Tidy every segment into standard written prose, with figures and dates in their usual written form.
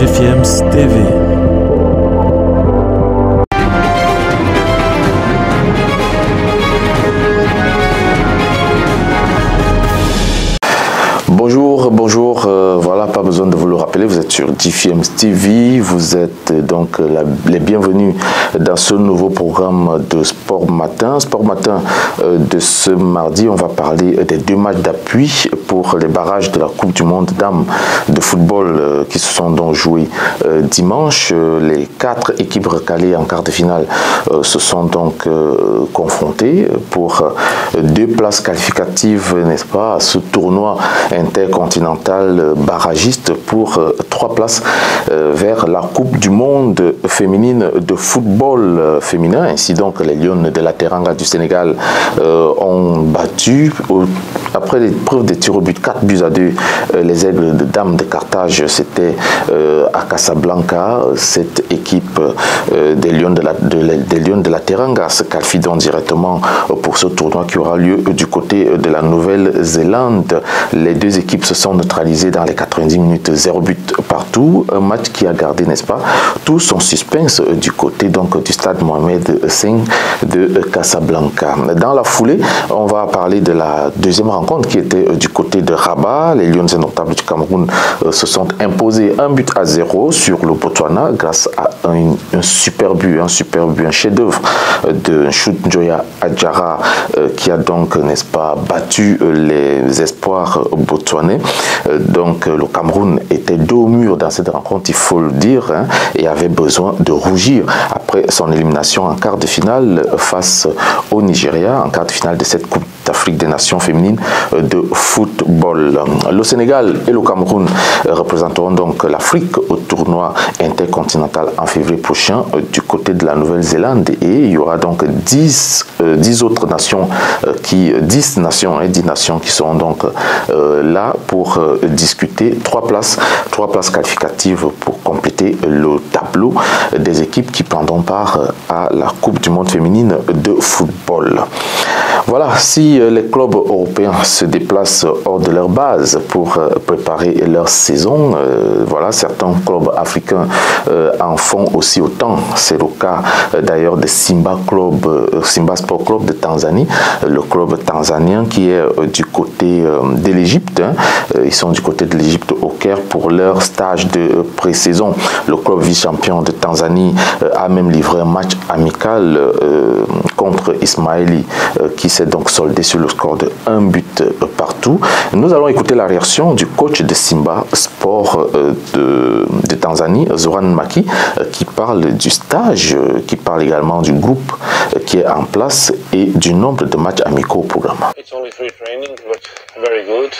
GFIEMS TV. Bonjour, voilà, pas besoin de vous le rappeler, vous êtes sur GFIEMS TV, vous êtes donc les bienvenus dans ce nouveau programme de Sport Matin. Sport Matin de ce mardi, on va parler des 2 matchs d'appui pour les barrages de la Coupe du Monde dames de football qui se sont donc joués dimanche. Les 4 équipes recalées en quart de finale se sont donc confrontées pour 2 places qualificatives, n'est-ce pas, à ce tournoi intercontinental barragiste pour 3 places vers la Coupe du Monde féminine de football féminin. Ainsi donc, les Lions de la Teranga du Sénégal ont battu, après l'épreuve des tirs au but, 4-2, les Aigles de Dames de Carthage. C'était à Casablanca. Cette équipe des Lions de la Teranga se qualifie donc directement pour ce tournoi qui aura lieu du côté de la Nouvelle-Zélande. Les 2 équipes se sont neutralisées dans les 90 minutes, 0 but partout. Un match qui a gardé, n'est-ce pas, tout son suspense du côté donc du stade Mohamed V de Casablanca. Dans la foulée, on va parler de la 2e rencontre qui était du côté de Rabat. Les Lions indomptables du Cameroun se sont imposés 1-0 sur le Botswana grâce à un super but, un chef-d'œuvre de Chut Njoya Adjara qui a donc, n'est-ce pas, battu les espoirs botswanais. Donc le Cameroun était dos au mur dans cette rencontre, il faut le dire, et avait besoin de rougir après son élimination en quart de finale face au Nigeria, en quart de finale de cette Coupe d'Afrique des Nations féminines de football. Le Sénégal et le Cameroun représenteront donc l'Afrique au tournoi intercontinental en février prochain du côté de la Nouvelle-Zélande, et il y aura donc 10 autres nations 10 nations qui seront donc là pour discuter 3 places qualificatives pour compléter le tableau des équipes qui prendront part à la Coupe du Monde féminine de football. Voilà, si les clubs européens se déplacent hors de leur base pour préparer leur saison, voilà, certains clubs africains en font aussi autant. C'est le cas d'ailleurs de Simba Sport Club de Tanzanie, le club tanzanien qui est du côté de l'Égypte. Ils sont du côté de l'Égypte au Caire pour leur stage de pré-saison. Le club vice-champion de Tanzanie a même livré un match amical contre Ismaili qui s'est donc soldé sur le score de 1 but partout. Nous allons écouter la réaction du coach de Simba Sport de Tanzanie, Zoran Maki, qui parle du stage, qui parle également du groupe qui est en place et du nombre de matchs amicaux au programme. It's only 3 training, but very good.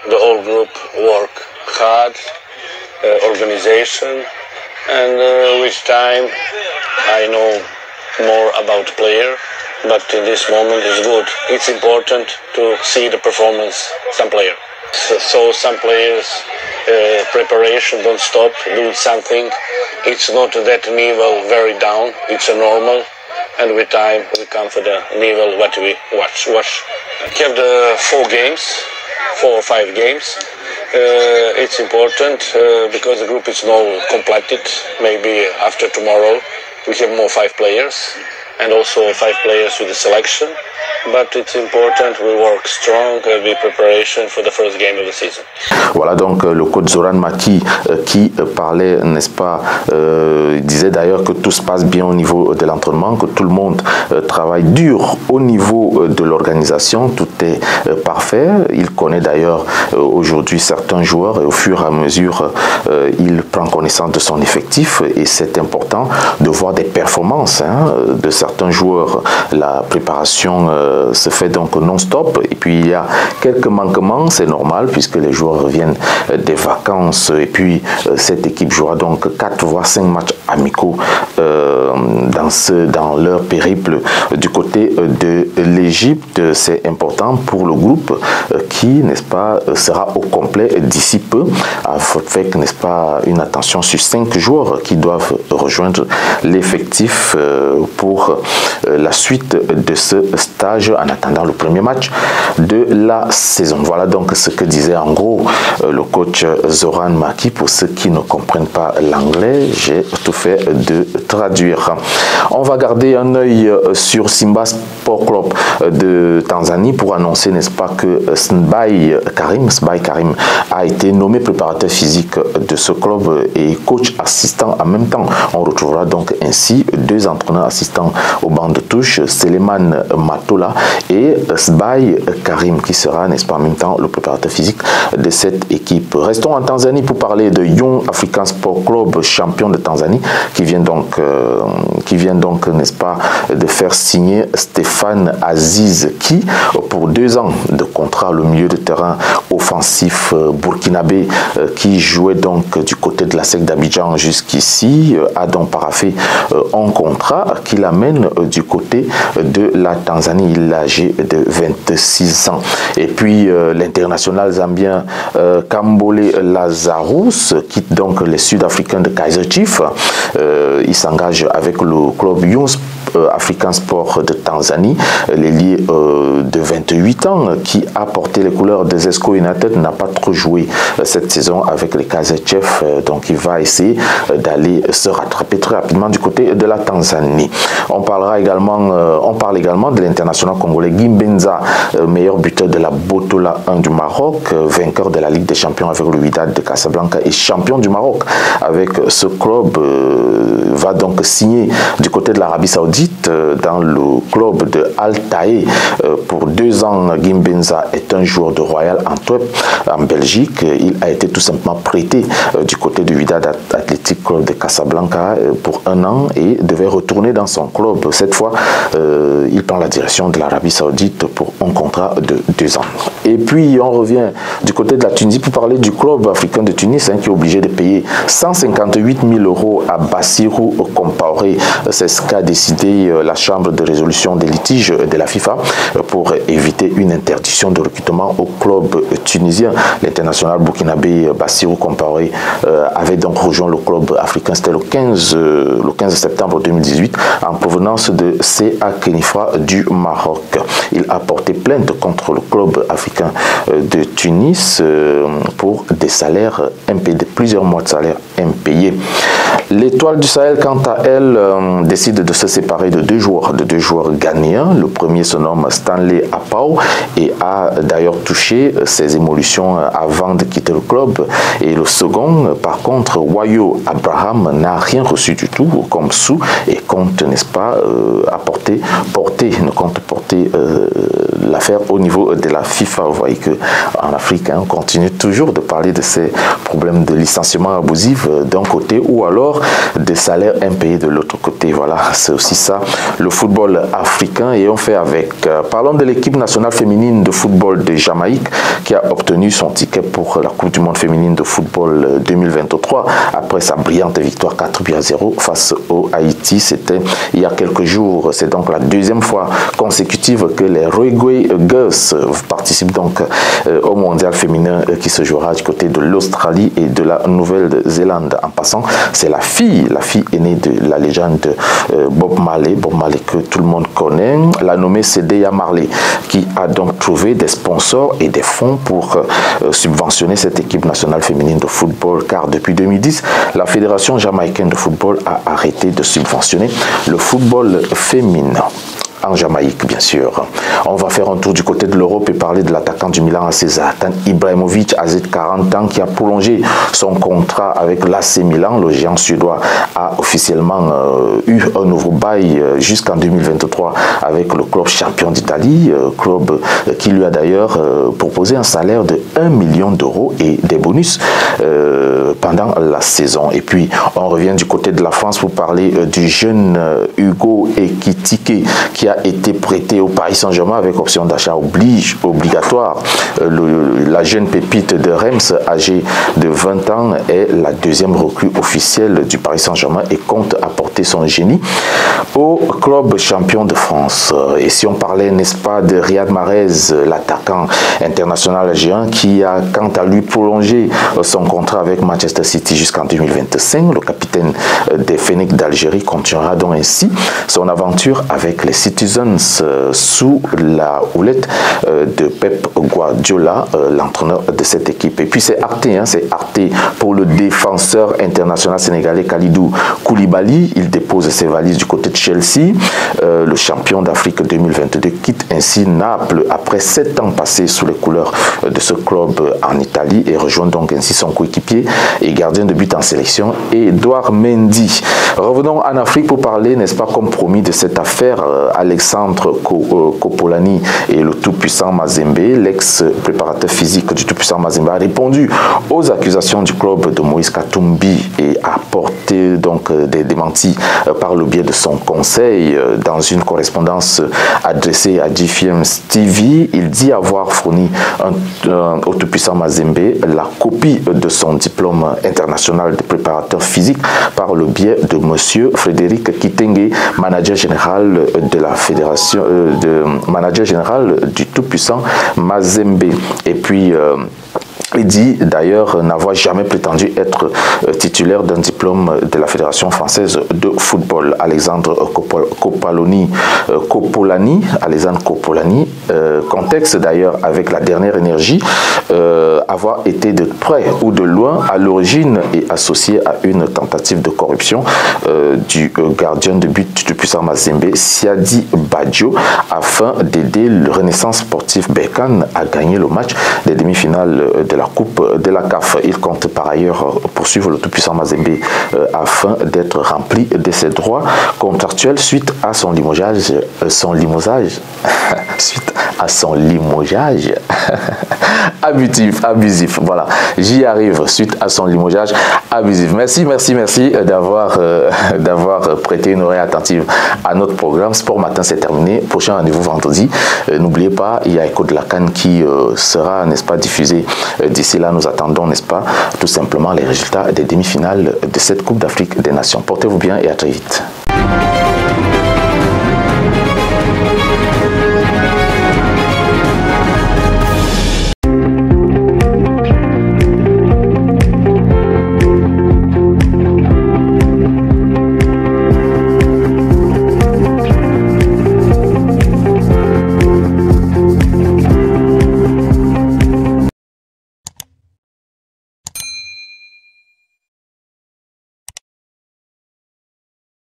The whole group work hard, organization, and with time I know more about player, but in this moment it's good. It's important to see the performance some player. So some players preparation don't stop, do something. It's not that level very down, it's a normal, and with time we come for the level what we watch. We have the 4 or 5 games. It's important because the group is now completed. Maybe after tomorrow we have more 5 players and also 5 players with the selection. But it's important we work strong, be preparation for the first game of the season. Voilà donc le coach Zoran Maki qui parlait, n'est-ce pas, disait d'ailleurs que tout se passe bien au niveau de l'entraînement, que tout le monde travaille dur au niveau de l'organisation, tout est parfait. Il connaît d'ailleurs aujourd'hui certains joueurs et au fur et à mesure il prend connaissance de son effectif et c'est important de voir des performances de certains joueurs. La préparation se fait donc non-stop et puis il y a quelques manquements, c'est normal puisque les joueurs reviennent des vacances et puis cette équipe jouera donc 4 voire 5 matchs amicaux dans leur périple du côté de l'Égypte. C'est important pour le groupe qui, n'est-ce pas, sera au complet d'ici peu, avec, n'est-ce pas, une attention sur 5 joueurs qui doivent rejoindre l'effectif pour la suite de ce stage. stage en attendant le premier match de la saison. Voilà donc ce que disait en gros le coach Zoran Maki. Pour ceux qui ne comprennent pas l'anglais, j'ai tout fait de traduire. On va garder un œil sur Simba Sport Club de Tanzanie pour annoncer, n'est-ce pas, que Sbai Karim a été nommé préparateur physique de ce club et coach assistant en même temps. On retrouvera donc ainsi deux entraîneurs assistants au banc de touche, Seleman Matola et Sbai Karim, qui sera, n'est-ce pas, en même temps le préparateur physique de cette équipe. Restons en Tanzanie pour parler de Young African Sport Club, champion de Tanzanie, qui vient donc, n'est-ce pas, de faire signer Stéphane Aziz Ki pour 2 ans de contrat, le milieu de terrain offensif burkinabé qui jouait donc du côté de la SEC d'Abidjan jusqu'ici, a donc paraphé un contrat qui l'amène du côté de la Tanzanie. Il est âgé de 26 ans. Et puis l'international zambien Kambole Lazarus quitte donc les Sud-Africains de Kaizer Chiefs. Il s'engage avec le club Young African Sport de Tanzanie. L'ailier de 28 ans qui a porté les couleurs des Zesco United n'a pas trop joué cette saison avec les Kaizer Chiefs, donc il va essayer d'aller se rattraper très rapidement du côté de la Tanzanie. On parle également de l'international congolais Gimbenza, meilleur buteur de la Botola 1 du Maroc, vainqueur de la Ligue des Champions avec le Wydad de Casablanca et champion du Maroc avec ce club, va donc signer du côté de l'Arabie Saoudite dans le club de Al-Taï pour 2 ans. Gimbenza est un joueur de Royal Antwerp en Belgique. Il a été tout simplement prêté du côté du Wydad Athletic Club de Casablanca pour 1 an et devait retourner dans son club. Cette fois, il prend la direction de l'Arabie Saoudite pour un contrat de 2 ans. Et puis, on revient du côté de la Tunisie pour parler du club africain de Tunis qui est obligé de payer 158 000 € à Bassirou Compaoré. C'est ce qu'a décidé la Chambre de résolution des litiges de la FIFA pour éviter une interdiction de recrutement au club tunisien. L'international burkinabé Bassirou Compaoré avait donc rejoint le club africain, c'était le 15 septembre 2018, en provenance de CA Kenifra du Maroc. Il a porté plainte contre le club africain de Tunis pour des salaires impayés, de plusieurs mois de salaire impayés. L'Étoile du Sahel, quant à elle, décide de se séparer de deux joueurs ghanéens. Le premier se nomme Stanley Apau et a d'ailleurs touché ses émolutions avant de quitter le club. Et le second, par contre, Wayo Abraham, n'a rien reçu du tout comme sous et compte, n'est-ce pas, porter l'affaire au niveau de la FIFA. Vous voyez qu'en Afrique, on continue toujours de parler de ces problèmes de licenciement abusif d'un côté ou alors des salaires impayés de l'autre côté. Voilà, c'est aussi ça le football africain et on fait avec. Parlons de l'équipe nationale féminine de football de Jamaïque qui a obtenu son ticket pour la Coupe du Monde féminine de football 2023 après sa brillante victoire 4-0 face au Haïti. C'était il y a quelques jours. C'est donc la 2e fois consécutive que les Roigwe Girls participent donc au mondial féminin qui se jouera du côté de l'Australie et de la Nouvelle-Zélande. En passant, c'est la fille aînée de la légende Bob Marley que tout le monde connaît, la nommée Cédéa Marley, qui a donc trouvé des sponsors et des fonds pour subventionner cette équipe nationale féminine de football, car depuis 2010, la Fédération jamaïcaine de football a arrêté de subventionner le football féminin. En Jamaïque, bien sûr. On va faire un tour du côté de l'Europe et parler de l'attaquant du Milan AC Zlatan Ibrahimovic, âgé de 40 ans, qui a prolongé son contrat avec l'AC Milan. Le géant suédois a officiellement eu un nouveau bail jusqu'en 2023 avec le club champion d'Italie, club qui lui a d'ailleurs proposé un salaire de 1 million d'euros et des bonus pendant la saison. Et puis, on revient du côté de la France pour parler du jeune Hugo Ekitike qui a été prêté au Paris Saint-Germain avec option d'achat obligatoire. La jeune pépite de Reims, âgée de 20 ans, est la 2e recrue officielle du Paris Saint-Germain et compte apporter son génie au club champion de France. Et si on parlait, n'est-ce pas, de Riyad Mahrez, l'attaquant international algérien qui a quant à lui prolongé son contrat avec Manchester City jusqu'en 2025, le capitaine des Phénix d'Algérie continuera donc ainsi son aventure aventure avec les Citizens sous la houlette de Pep Guardiola, l'entraîneur de cette équipe. Et puis c'est Arte pour le défenseur international sénégalais Kalidou Koulibaly. Il dépose ses valises du côté de Chelsea. Le champion d'Afrique 2022 quitte ainsi Naples après 7 ans passés sous les couleurs de ce club en Italie et rejoint donc ainsi son coéquipier et gardien de but en sélection, Edouard Mendy. Revenons en Afrique pour parler, n'est-ce pas, comme promis, de cette affaire Alexandre Kopolani et le tout-puissant Mazembe. L'ex-préparateur physique du tout-puissant Mazembe a répondu aux accusations du club de Moïse Katumbi et a porté donc des démentis par le biais de son conseil. Dans une correspondance adressée à GFM TV, il dit avoir fourni au tout-puissant Mazembe la copie de son diplôme international de préparateur physique par le biais de monsieur Frédéric Kitenge, manager général de la fédération, manager général du tout-puissant Mazembe. Et puis il dit d'ailleurs n'avoir jamais prétendu être titulaire d'un diplôme de la Fédération française de football. Alexandre Kopolani, contexte d'ailleurs avec la dernière énergie, avoir été de près ou de loin à l'origine et associé à une tentative de corruption du gardien de but du puissant Mazembe, Siadi Badjo, afin d'aider le Renaissance sportif Berkane à gagner le match des demi-finales de la Coupe de la CAF. Il compte par ailleurs poursuivre le tout-puissant Mazembe afin d'être rempli de ses droits contractuels suite à son limogeage. Suite à son limogeage abusif. Voilà, j'y arrive, suite à son limogeage abusif. Merci d'avoir prêté une oreille attentive à notre programme. Sport Matin, c'est terminé. Prochain rendez-vous vendredi. N'oubliez pas, il y a Écho de la Cannes qui sera, n'est-ce pas, diffusé. D'ici là, nous attendons, n'est-ce pas, tout simplement les résultats des demi-finales de cette Coupe d'Afrique des Nations. Portez-vous bien et à très vite.